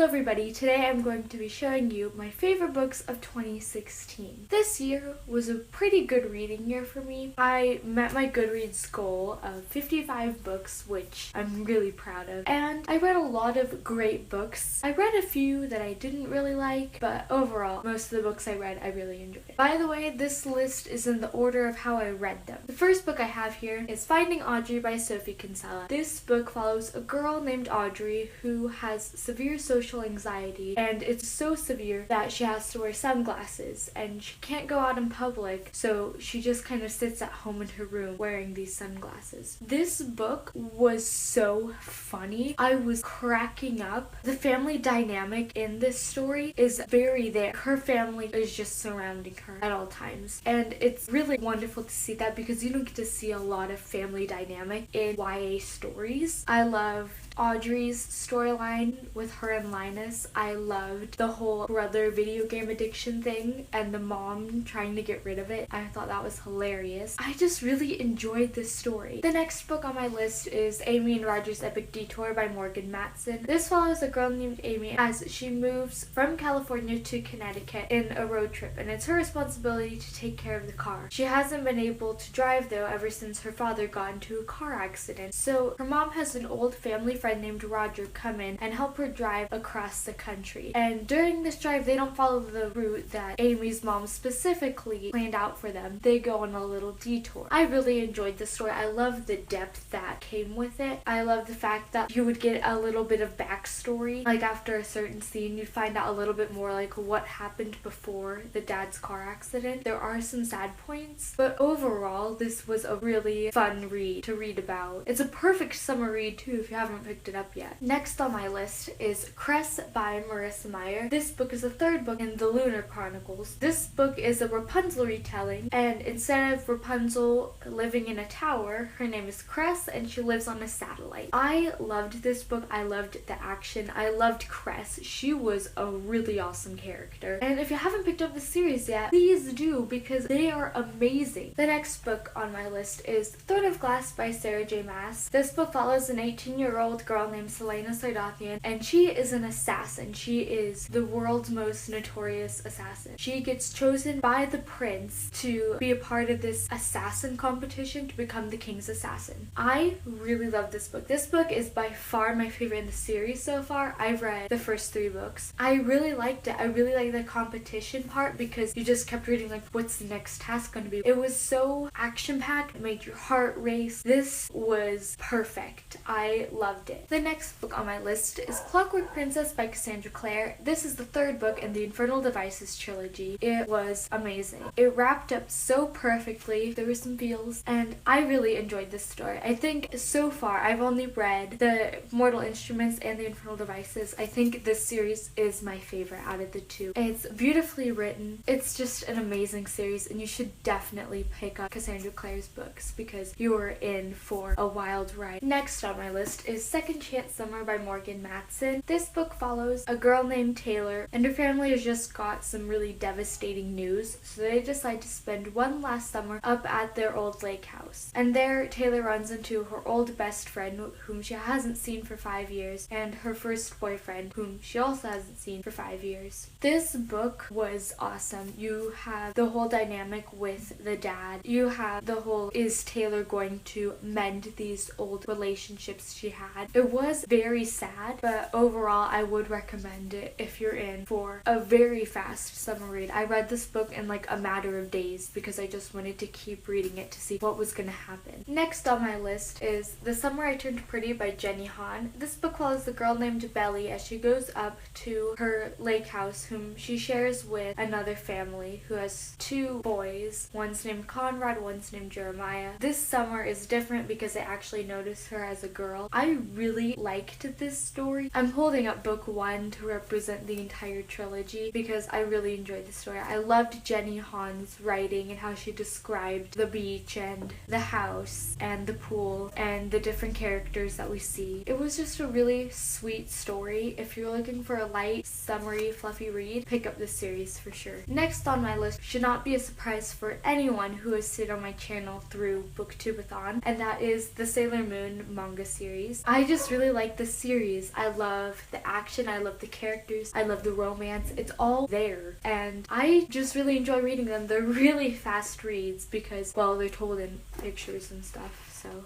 everybody, today I'm going to be showing you my favorite books of 2016. This year was a pretty good reading year for me. I met my Goodreads goal of 55 books, which I'm really proud of, and I read a lot of great books. I read a few that I didn't really like, but overall, most of the books I read I really enjoyed. By the way, this list is in the order of how I read them. The first book I have here is Finding Audrey by Sophie Kinsella. This book follows a girl named Audrey who has severe social anxiety, and it's so severe that she has to wear sunglasses and she can't go out in public, so she just kind of sits at home in her room wearing these sunglasses. This book was so funny. I was cracking up. The family dynamic in this story is very there. Her family is just surrounding her at all times, and it's really wonderful to see that because you don't get to see a lot of family dynamic in YA stories. I loved Audrey's storyline with her and Linus. I loved the whole brother video game addiction thing and the mom trying to get rid of it. I thought that was hilarious. I just really enjoyed this story. The next book on my list is Amy and Roger's Epic Detour by Morgan Matson. This follows a girl named Amy as she moves from California to Connecticut in a road trip, and it's her responsibility to take care of the car. She hasn't been able to drive though ever since her father got into a car accident, so her mom has an old family friend named Roger come in and help her drive across the country. And during this drive, they don't follow the route that Amy's mom specifically planned out for them. They go on a little detour. I really enjoyed this story. I love the depth that came with it. I love the fact that you would get a little bit of backstory. Like after a certain scene, you'd find out a little bit more like what happened before the dad's car accident. There are some sad points, but overall, this was a really fun read to read about. It's a perfect summer read too if you haven't picked it up yet. Next on my list is Cress by Marissa Meyer. This book is the third book in the Lunar Chronicles. This book is a Rapunzel retelling, and instead of Rapunzel living in a tower, her name is Cress and she lives on a satellite. I loved this book. I loved the action. I loved Cress. She was a really awesome character. And if you haven't picked up the series yet, please do because they are amazing. The next book on my list is Throne of Glass by Sarah J. Maas. This book follows an 18-year-old girl named Selena Sardathian, and she is an assassin. She is the world's most notorious assassin. She gets chosen by the prince to be a part of this assassin competition to become the king's assassin. I really love this book. This book is by far my favorite in the series so far. I've read the first 3 books. I really liked it. I really liked the competition part because you just kept reading like, what's the next task going to be? It was so action-packed. It made your heart race. This was perfect. I loved it. The next book on my list is Clockwork Princess by Cassandra Clare. This is the 3rd book in the Infernal Devices trilogy. It was amazing. It wrapped up so perfectly. There were some feels, and I really enjoyed this story. I think so far I've only read the Mortal Instruments and the Infernal Devices. I think this series is my favorite out of the 2. It's beautifully written. It's just an amazing series, and you should definitely pick up Cassandra Clare's books because you are in for a wild ride. Next on my list is Second Chance Summer by Morgan Matson. This book follows a girl named Taylor, and her family has just got some really devastating news, so they decide to spend one last summer up at their old lake house. And there, Taylor runs into her old best friend, whom she hasn't seen for 5 years, and her first boyfriend, whom she also hasn't seen for 5 years. This book was awesome. You have the whole dynamic with the dad. You have the whole, is Taylor going to mend these old relationships she had? It was very sad, but overall I would recommend it if you're in for a very fast summer read. I read this book in like a matter of days because I just wanted to keep reading it to see what was going to happen. Next on my list is The Summer I Turned Pretty by Jenny Han. This book follows a girl named Belly as she goes up to her lake house, whom she shares with another family who has 2 boys. One's named Conrad, one's named Jeremiah. This summer is different because I actually noticed her as a girl. I really liked this story. I'm holding up book 1 to represent the entire trilogy because I really enjoyed the story. I loved Jenny Han's writing and how she described the beach and the house and the pool and the different characters that we see. It was just a really sweet story. If you're looking for a light, summery, fluffy read, pick up this series for sure. Next on my list should not be a surprise for anyone who has stayed on my channel through Booktubeathon, and that is the Sailor Moon manga series. I just really like the series. I love the action, I love the characters, I love the romance. It's all there. And I just really enjoy reading them. They're really fast reads because, well, they're told in pictures and stuff, so.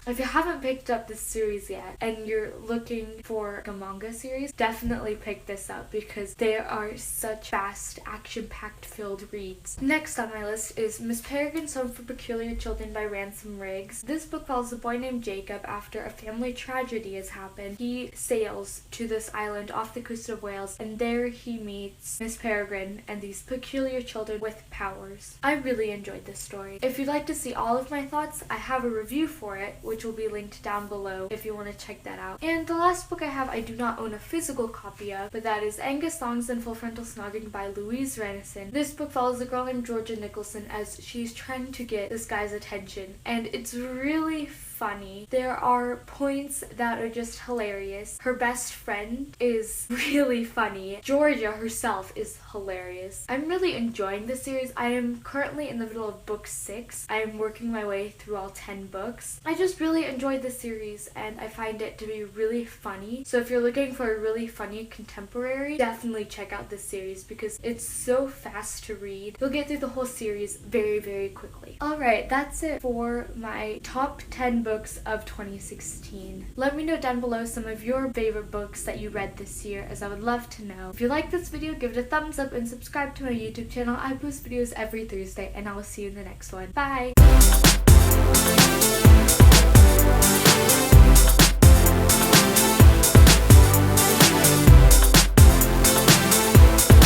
If you haven't picked up this series yet and you're looking for a manga series, definitely pick this up because they are such fast, action-packed filled reads. Next on my list is Miss Peregrine's Home for Peculiar Children by Ransom Riggs. This book follows a boy named Jacob after a family tragedy has happened. He sails to this island off the coast of Wales, and there he meets Miss Peregrine and these peculiar children with powers. I really enjoyed this story. If you'd like to see all of my thoughts, I have a review for it, which will be linked down below if you want to check that out. And the last book I have, I do not own a physical copy of, but that is Angus Thongs and Full Frontal Snogging by Louise Renison. This book follows a girl named Georgia Nicholson as she's trying to get this guy's attention, and it's really funny. There are points that are just hilarious. Her best friend is really funny. Georgia herself is hilarious. I'm really enjoying this series. I am currently in the middle of book 6. I am working my way through all 10 books. I just really enjoyed this series and I find it to be really funny. So if you're looking for a really funny contemporary, definitely check out this series because it's so fast to read. You'll get through the whole series very, very quickly. Alright, that's it for my top 10 books of 2016. Let me know down below some of your favorite books that you read this year, as I would love to know. If you like this video, give it a thumbs up and subscribe to my YouTube channel. I post videos every Thursday and I will see you in the next one. Bye!